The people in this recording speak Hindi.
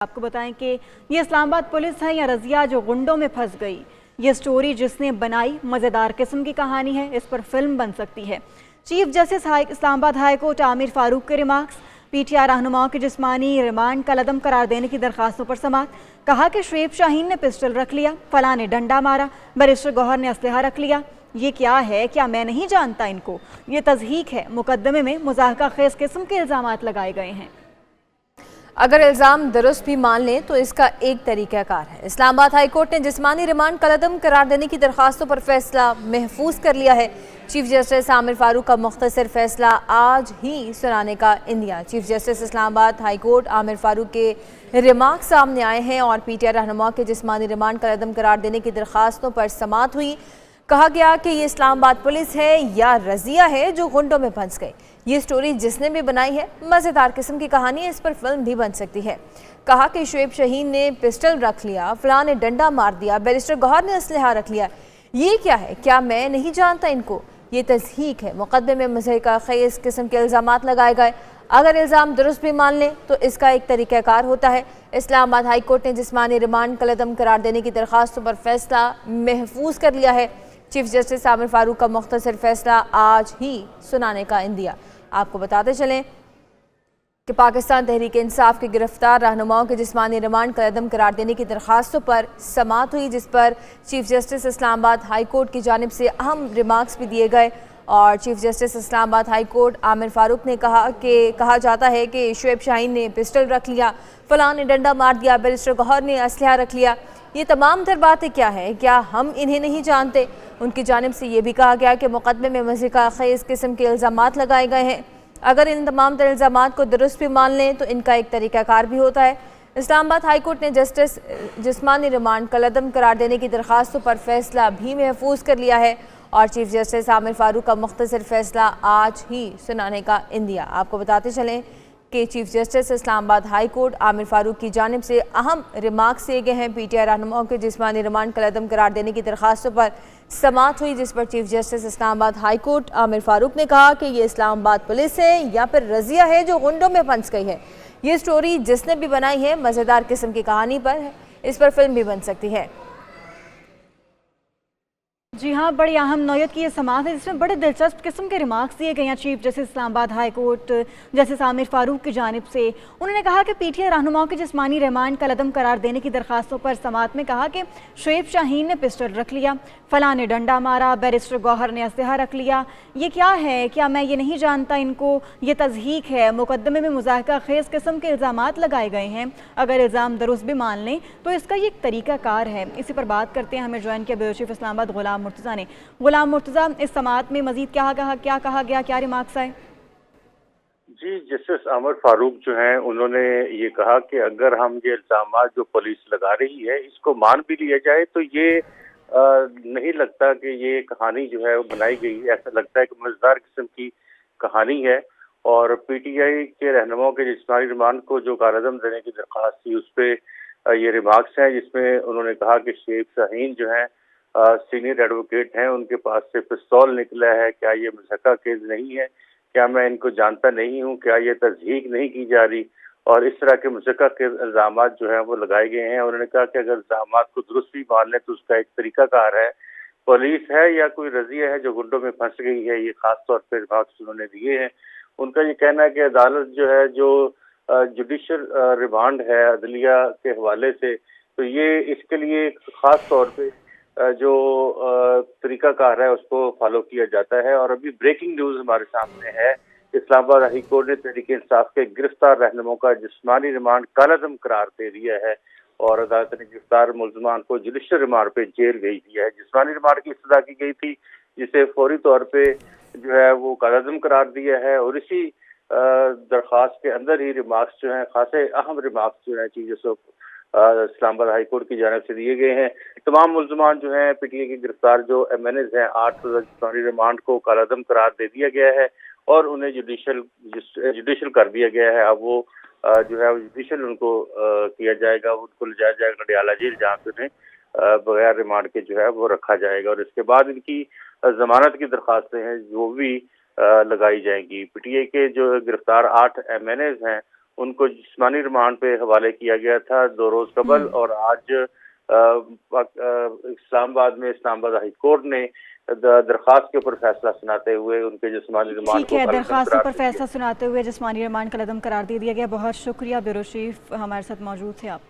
आपको बताएं कि ये इस्लामाबाद पुलिस है या रजिया जो गुंडों में फंस गई। ये स्टोरी जिसने बनाई मज़ेदार किस्म की कहानी है, इस पर फिल्म बन सकती है। Chief justice Islamabad high court Aamir Farooq के रिमार्क्स, पीटीआई रहनुमाओं के जिस्मानी रिमांड कलअदम करार देने की दरखास्तों पर समात। कहा कि शुएब शाहीन ने पिस्टल रख लिया, फलां ने डंडा मारा, बैरिस्टर गौहर ने असलहा रख लिया। ये क्या है, क्या मैं नहीं जानता इनको? ये तज़हीक है। मुकदमे में मुज़ाहका खेज किस्म के इल्ज़ामात लगाए गए हैं। अगर इल्ज़ाम दुरुस्त भी मान लें तो इसका एक तरीक़ाकार है। इस्लामाबाद हाई कोर्ट ने जिस्मानी रिमांड कलअदम करार देने की दरखास्तों पर फैसला महफूज कर लिया है। चीफ जस्टिस आमिर फारूक का मुख्तसर फैसला आज ही सुनाने का India. Chief justice Islamabad high court Aamir Farooq के रिमार्क सामने आए हैं और पीटीआई रहनुमा के जिस्मानी रिमांड कलअदम करार देने की दरखास्तों पर समात हुई। कहा गया कि ये इस्लामाबाद पुलिस है या रजिया है जो गुंडों में फंस गई। ये स्टोरी जिसने भी बनाई है मज़ेदार किस्म की कहानी है, इस पर फिल्म भी बन सकती है। कहा कि शुएब शाहीन ने पिस्टल रख लिया, फलां ने डंडा मार दिया, बैरिस्टर गौहर ने असलहा रख लिया। ये क्या है, क्या मैं नहीं जानता इनको? ये तज़हीक है। मुकदमे में मुज़ाहका खेज किस्म के इल्ज़ामात लगाए गए। अगर इल्ज़ाम दुरुस्त भी मान लें तो इसका एक तरीक़ाकार होता है। इस्लामाबाद हाई कोर्ट ने जिस्मानी रिमांड कलअदम करार देने की दरखास्तों पर फैसला महफूज कर लिया है। चीफ जस्टिस आमिर फारूक का मुख्तसर फैसला आज ही सुनाने का इंदिया। आपको बताते चलें कि पाकिस्तान तहरीक इंसाफ के गिरफ्तार रहनुमाओं के जिस्मानी रिमांड कलअदम करार देने की दरखास्तों पर समात हुई, जिस पर chief justice Islamabad high court की जानिब से अहम रिमार्क्स भी दिए गए। और chief justice Islamabad high court Aamir Farooq ने कहा जाता है कि शुएब शाहीन ने पिस्टल रख लिया, फलां ने डंडा मार दिया, बैरिस्टर गौहर ने असलहा रख लिया। ये तमाम तर बातें क्या है, क्या हम इन्हें नहीं जानते? उनकी जानिब से ये भी कहा गया कि मुकदमे में मुज़ाहका खेज किस्म के इल्ज़ामात लगाए गए हैं। अगर इन तमाम तर इल्ज़ामात को दुरुस्त भी मान लें तो इनका एक तरीक़ाकार भी होता है। इस्लामाबाद हाई कोर्ट ने जिस्मानी रिमांड कलअदम करार देने की दरखास्तों पर फैसला भी महफूज कर लिया है और चीफ जस्टिस आमिर फारूक का मुख्तसर फैसला आज ही सुनाने का इंदिया। आपको बताते चलें कि chief justice Islamabad high court Aamir Farooq की जानिब से अहम रिमार्क्स दिए गए हैं। पीटीआई रहनुमाओं के जिस्मानी रिमांड कलअदम करार देने की दरखास्तों पर समात हुई, जिस पर chief justice Islamabad high court Aamir Farooq ने कहा कि ये इस्लामाबाद पुलिस है या फिर रजिया है जो गुंडों में फंस गई है। ये स्टोरी जिसने भी बनाई है मज़ेदार किस्म की कहानी पर है, इस पर फिल्म भी बन सकती है। जी हाँ, बड़ी अहम नौयत की ये समात है जिसमें बड़े दिलचस्प किस्म के रिमार्क्स दिए गए हैं chief justice Islamabad high court justice Aamir Farooq की जानिब से। उन्होंने कहा कि पीटीआई रहनुमाओं के जिस्मानी रिमांड कलअदम करार देने की दरखास्तों पर समात में कहा कि शुएब शाहीन ने पिस्टल रख लिया, फलां ने डंडा मारा, बैरिस्टर गौहर ने असलहा रख लिया। ये क्या है, क्या मैं ये नहीं जानता इनको? ये तज़हीक है। मुकदमे में मुज़ाहका खेज किस्म के इल्ज़ामात लगाए गए हैं। अगर इल्ज़ाम दुरुस्त भी मान लें तो इसका ये एक तरीक़ाकार है। इसी पर बात करते हैं, हमें ज्वाइन किया ब्यूरो चीफ इस्लामाबाद गुलाम मुर्तज़ा ने। गुलाम मुर्तज़ा, इस समात में मजीद क्या कहा गया, क्या रिमार्क्स आए? जी, जस्टिस आमिर फारूक जो हैं उन्होंने ये कहा कि अगर हम ये इल्ज़ामात जो पुलिस लगा रही है इसको मान भी लिया जाए तो ये नहीं लगता कि ये कहानी जो है वो बनाई गई है। ऐसा लगता है कि मज़ेदार किस्म की कहानी है। और पीटीआई के रहनुमाओं के जिस्मानी रिमांड को जो कलअदम देने की दरख्वास्त थी उस पर ये रिमार्क्स हैं, जिसमें उन्होंने कहा कि शुएब शाहीन जो है सीनियर एडवोकेट हैं, उनके पास से पिस्तौल निकला है। क्या ये मुज़ाहका केस नहीं है? क्या मैं इनको जानता नहीं हूँ? क्या ये तज़हीक नहीं की जा रही? और इस तरह के मुज़ाहका के इल्ज़ामात जो हैं वो लगाए गए हैं। उन्होंने कहा कि अगर इल्ज़ामात को दुरुस्त भी मान लें तो उसका एक तरीक़ाकार है। पुलिस है या कोई रज़िया है जो गुंडों में फंस गई है, ये खास तौर पर रिमार्क्स उन्होंने दिए हैं। उनका ये कहना है कि अदालत जो है जो जुडिशल रिमांड है अदलिया के हवाले से, तो ये इसके लिए खास तौर पर जो तरीकाकार है उसको फॉलो किया जाता है। और अभी ब्रेकिंग न्यूज हमारे सामने है, इस्लामाबाद हाई कोर्ट ने तहरीक इंसाफ के गिरफ्तार रहनुमाओं का जिस्मानी रिमांड कलअदम करार दे दिया है और अदालत ने गिरफ्तार मुल्ज़मान को जुडिशल रिमांड पे जेल भेज दिया है। जिस्मानी रिमांड की सजा की गई थी जिसे फौरी तौर पे जो है वो कलअदम करार दिया है और इसी दरख्वास्त के अंदर ही रिमार्क्स जो है खासे अहम रिमार्क्स जो है chief justice Islamabad high court की जानिब से दिए गए हैं। तमाम मुल्ज़मान जो हैं पीटीआई के गिरफ्तार जो एमएनएज हैं 8 जिस्मानी रिमांड को कलअदम करार दे दिया गया है और उन्हें जुडिशल कर दिया गया है। अब वो जो है जुडिशल उनको किया जाएगा, उनको ले जाया जाएगा डयाला जेल, जहाँ पे उन्हें बगैर रिमांड के जो है वो रखा जाएगा और इसके बाद इनकी जमानत की दरखास्तें हैं जो भी लगाई जाएंगी। पीटीआई के जो गिरफ्तार 8 एमएनएज हैं उनको जिस्मानी रिमांड पे हवाले किया गया था 2 रोज कबल, और आज इस्लामाबाद हाई कोर्ट ने दरखास्त के ऊपर फैसला सुनाते हुए उनके जिस्मानी रिमांड ठीक है, दरखास्त पर फैसला सुनाते हुए जिस्मानी रिमांड कलअदम करार दे दिया गया। बहुत शुक्रिया, ब्यूरो चीफ हमारे साथ मौजूद थे आप।